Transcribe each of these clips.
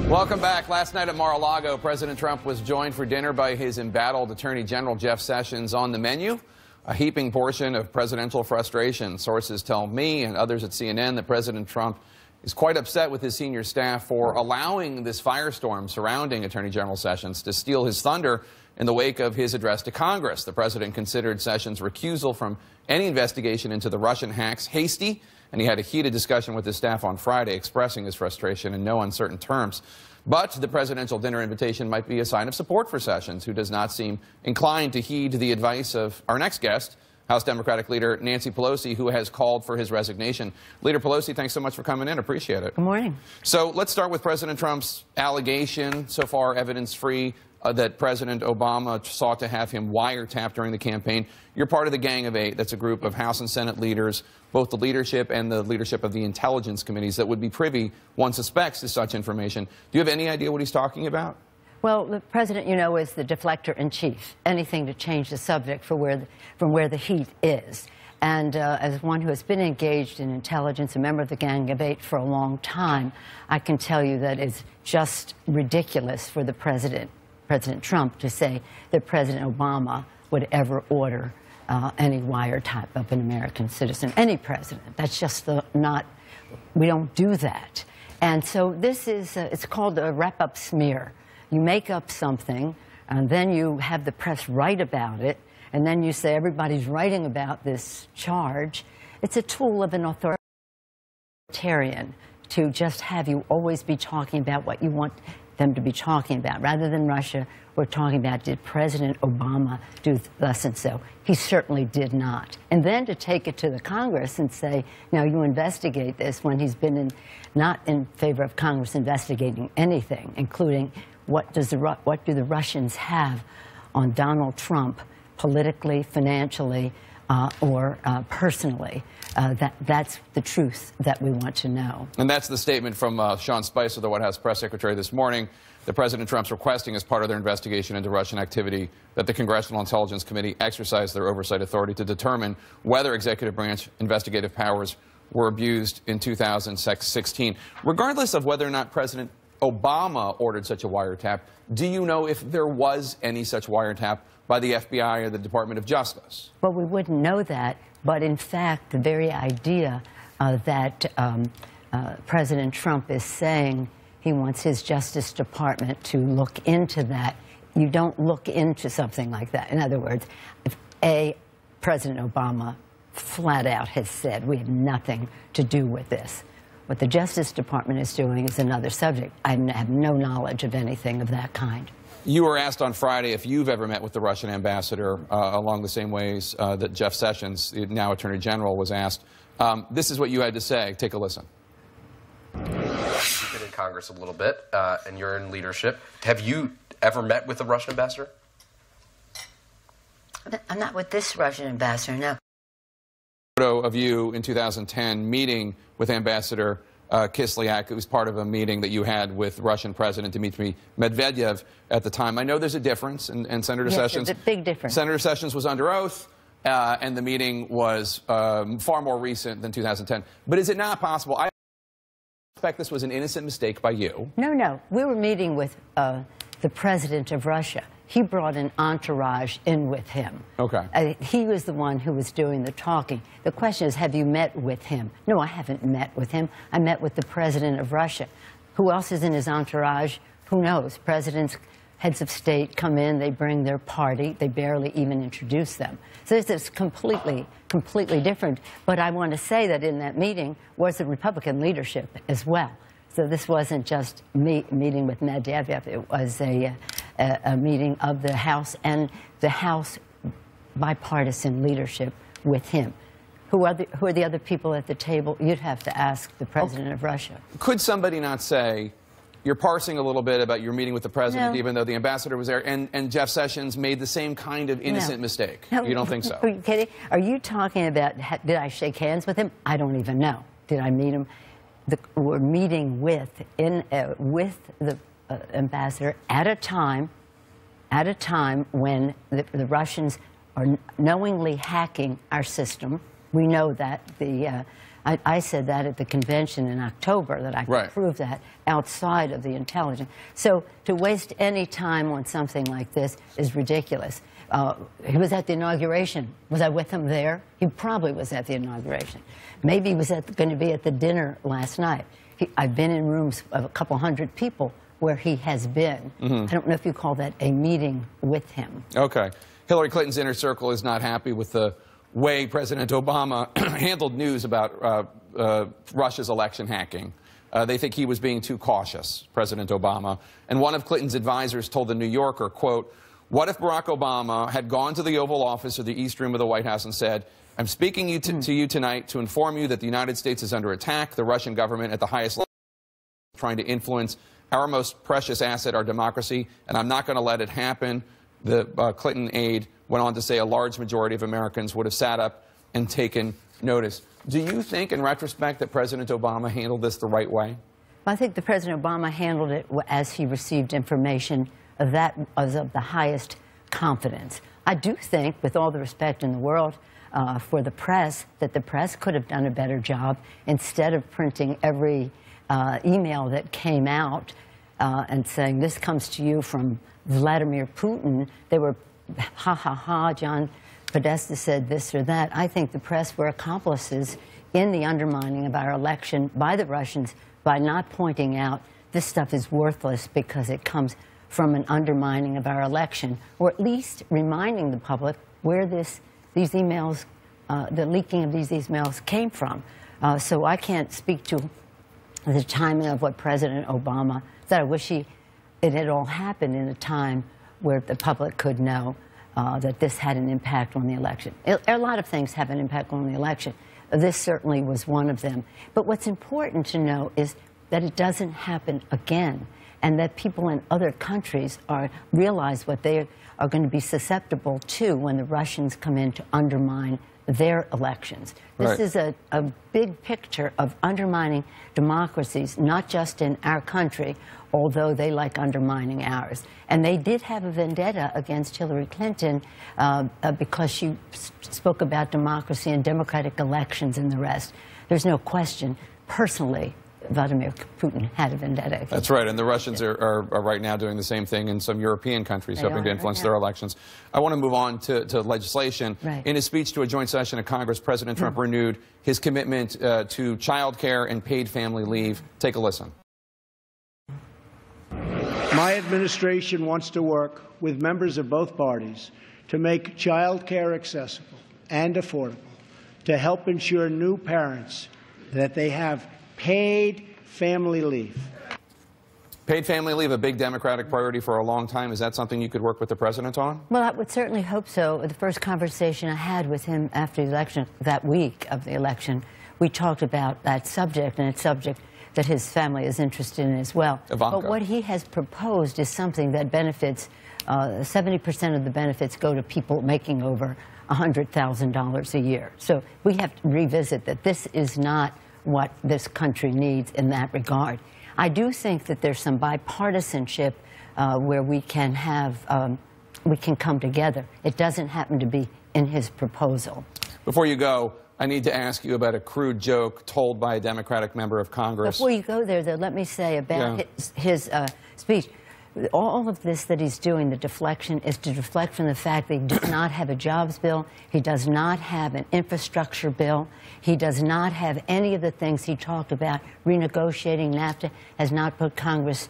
Welcome back. Last night at Mar-a-Lago, President Trump was joined for dinner by his embattled Attorney General Jeff Sessions. On the menu, a heaping portion of presidential frustration. Sources tell me and others at CNN that President Trump is quite upset with his senior staff for allowing this firestorm surrounding Attorney General Sessions to steal his thunder in the wake of his address to Congress. The president considered Sessions' recusal from any investigation into the Russian hacks hasty, and he had a heated discussion with his staff on Friday, expressing his frustration in no uncertain terms. But the presidential dinner invitation might be a sign of support for Sessions, who does not seem inclined to heed the advice of our next guest, House Democratic Leader Nancy Pelosi, who has called for his resignation. Leader Pelosi, thanks so much for coming in. Appreciate it. Good morning. So let's start with President Trump's allegation, so far evidence-free, that President Obama sought to have him wiretapped during the campaign. You're part of the Gang of Eight. That's a group of House and Senate leaders, both the leadership and the leadership of the intelligence committees, that would be privy, one suspects, to such information. Do you have any idea what he's talking about? Well, the president, you know, is the deflector in chief. Anything to change the subject from where the heat is. And as one who has been engaged in intelligence, a member of the Gang of Eight for a long time, I can tell you that it's just ridiculous for the President Trump to say that President Obama would ever order any wiretap of an American citizen, any president. That's just we don't do that. And so this is, it's called a wrap-up smear. You make up something, and then you have the press write about it, and then you say everybody's writing about this charge. It's a tool of an authoritarian to just have you always be talking about what you want them to be talking about. Rather than Russia, we're talking about, did President Obama do thus and so? He certainly did not. And then to take it to the Congress and say, now you investigate this, when he's been not in favor of Congress investigating anything, including what do the Russians have on Donald Trump politically, financially, or personally. That's the truth that we want to know. And that's the statement from Sean Spicer, the White House press secretary, this morning, that President Trump's requesting as part of their investigation into Russian activity that the Congressional Intelligence Committee exercise their oversight authority to determine whether executive branch investigative powers were abused in 2016. Regardless of whether or not President Obama ordered such a wiretap, do you know if there was any such wiretap by the FBI or the Department of Justice? Well, we wouldn't know that, but in fact, the very idea that President Trump is saying he wants his Justice Department to look into that, you don't look into something like that. In other words, if President Obama flat out has said, we have nothing to do with this. What the Justice Department is doing is another subject. I have no knowledge of anything of that kind. You were asked on Friday if you've ever met with the Russian ambassador along the same ways that Jeff Sessions, the now Attorney General, was asked. This is what you had to say. Take a listen. You've been in Congress a little bit, and you're in leadership. Have you ever met with the Russian ambassador? I'm not with this Russian ambassador, no. Photo of you in 2010 meeting with Ambassador Kislyak. It was part of a meeting that you had with Russian President Dmitry Medvedev at the time. I know there's a difference, and Senator Sessions... Yes, there's a big difference. Senator Sessions was under oath, and the meeting was far more recent than 2010. But is it not possible? I suspect this was an innocent mistake by you. No. We were meeting with the President of Russia. He brought an entourage in with him. Okay. He was the one who was doing the talking. The question is, have you met with him? No, I haven't met with him. I met with the President of Russia. Who else is in his entourage? Who knows? Presidents, heads of state come in, they bring their party. They barely even introduce them. So this is completely different. But I want to say that in that meeting was the Republican leadership as well. So this wasn't just me meeting with Medvedev. It was a meeting of the House and the House bipartisan leadership with him. Who are the other people at the table? You'd have to ask the President of Russia. Could somebody not say, you're parsing a little bit about your meeting with the President, even though the ambassador was there, and Jeff Sessions made the same kind of innocent mistake? No. You don't think so? Are you kidding? Are you talking about, did I shake hands with him? I don't even know. Did I meet him? We're meeting with the ambassador at a time when the Russians are knowingly hacking our system. We know that the I said that at the convention in October, that I could prove that outside of the intelligence. So to waste any time on something like this is ridiculous. He was at the inauguration. Was I with him there? He probably was at the inauguration. Maybe he was going to be at the dinner last night. I've been in rooms of a couple hundred people where he has been. I don't know if you call that a meeting with him. Okay. Hillary Clinton's inner circle is not happy with the way President Obama handled news about Russia's election hacking. They think he was being too cautious, President Obama. And one of Clinton's advisors told the New Yorker, quote, "What if Barack Obama had gone to the Oval Office or the East Room of the White House and said, 'I'm speaking to you tonight to inform you that the United States is under attack, the Russian government at the highest level is trying to influence our most precious asset, our democracy, and I'm not going to let it happen.'" The Clinton aide went on to say a large majority of Americans would have sat up and taken notice. Do you think, in retrospect, that President Obama handled this the right way? I think that President Obama handled it as he received information that was of the highest confidence. I do think, with all the respect in the world for the press, that the press could have done a better job instead of printing every email that came out and saying, "This comes to you from Vladimir Putin." They were, ha, ha, ha, John Podesta said this or that. I think the press were accomplices in the undermining of our election by the Russians by not pointing out this stuff is worthless because it comes from an undermining of our election, or at least reminding the public where these emails, the leaking of these emails came from. So I can't speak to the timing of what President Obama said. I wish it had all happened in a time where the public could know that this had an impact on the election. A lot of things have an impact on the election. This certainly was one of them. But what's important to know is that it doesn't happen again, and that people in other countries realize what they are going to be susceptible to when the Russians come in to undermine their elections. This is a big picture of undermining democracies, not just in our country, although they like undermining ours. And they did have a vendetta against Hillary Clinton because she spoke about democracy and democratic elections and the rest. There's no question, personally, Vladimir Putin had a vendetta against That's right, and the Russians are right now doing the same thing in some European countries, hoping to influence their elections. I want to move on to legislation. In his speech to a joint session of Congress, President Trump renewed his commitment to child care and paid family leave. Take a listen. My administration wants to work with members of both parties to make child care accessible and affordable, to help ensure new parents that they have paid family leave. Paid family leave, a big Democratic priority for a long time. Is that something you could work with the president on? Well, I would certainly hope so. The first conversation I had with him after the election, that week of the election, we talked about that subject, and it's a subject that his family is interested in as well. Ivanka. But what he has proposed is something that benefits, 70% of the benefits go to people making over $100,000 a year. So we have to revisit that this is not what this country needs in that regard. I do think that there's some bipartisanship where we can come together. It doesn't happen to be in his proposal. Before you go, I need to ask you about a crude joke told by a Democratic member of Congress. Before you go there, though, let me say about his speech. All of this that he's doing, the deflection, is to deflect from the fact that he does not have a jobs bill, he does not have an infrastructure bill, he does not have any of the things he talked about. Renegotiating NAFTA has not put Congress,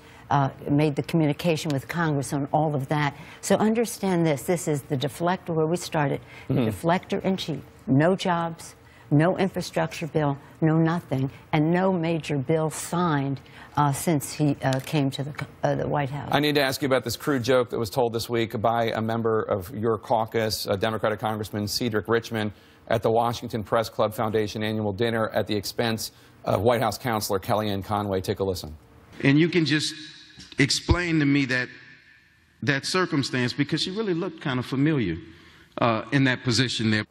made the communication with Congress on all of that. So understand this. This is the deflector where we started, the deflector in chief. No jobs, no infrastructure bill, no nothing, and no major bill signed since he came to the White House. I need to ask you about this crude joke that was told this week by a member of your caucus, Democratic Congressman Cedric Richmond, at the Washington Press Club Foundation annual dinner at the expense of White House counselor Kellyanne Conway. Take a listen. And you can just explain to me that circumstance, because you really looked kind of familiar in that position there.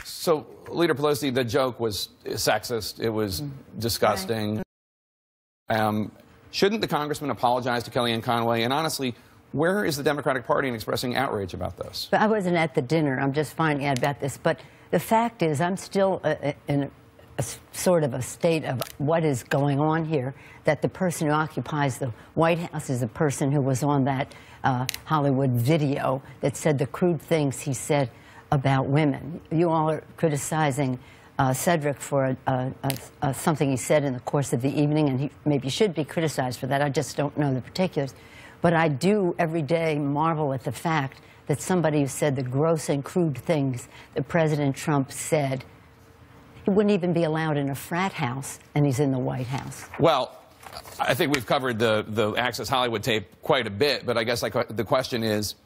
So, Leader Pelosi, the joke was sexist. It was disgusting. Shouldn't the congressman apologize to Kellyanne Conway? And honestly, where is the Democratic Party in expressing outrage about this? I wasn't at the dinner. I'm just finding out about this. But the fact is, I'm still sort of a state of what is going on here, that the person who occupies the White House is a person who was on that Hollywood video that said the crude things he said about women. You all are criticizing Cedric for something he said in the course of the evening, and he maybe should be criticized for that. I just don't know the particulars. But I do every day marvel at the fact that somebody who said the gross and crude things that President Trump said, he wouldn't even be allowed in a frat house, and he's in the White House. Well, I think we've covered the Access Hollywood tape quite a bit, but I guess the question is,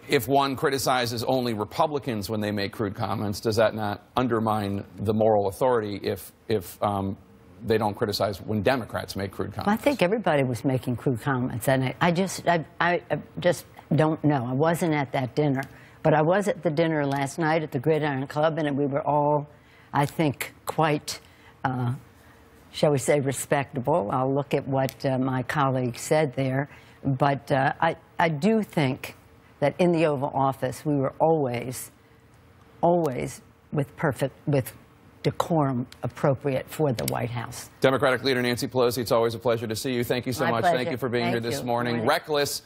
if one criticizes only Republicans when they make crude comments, does that not undermine the moral authority if they don't criticize when Democrats make crude comments? Well, I think everybody was making crude comments, and I just don't know. I wasn't at that dinner, but I was at the dinner last night at the Gridiron Club, and we were all, I think, quite, shall we say, respectable. I'll look at what my colleague said there, but I do think that in the Oval Office we were always with decorum appropriate for the White House. Democratic leader Nancy Pelosi, it's always a pleasure to see you. Thank you so much. Pleasure. Thank you for being here this morning. Reckless.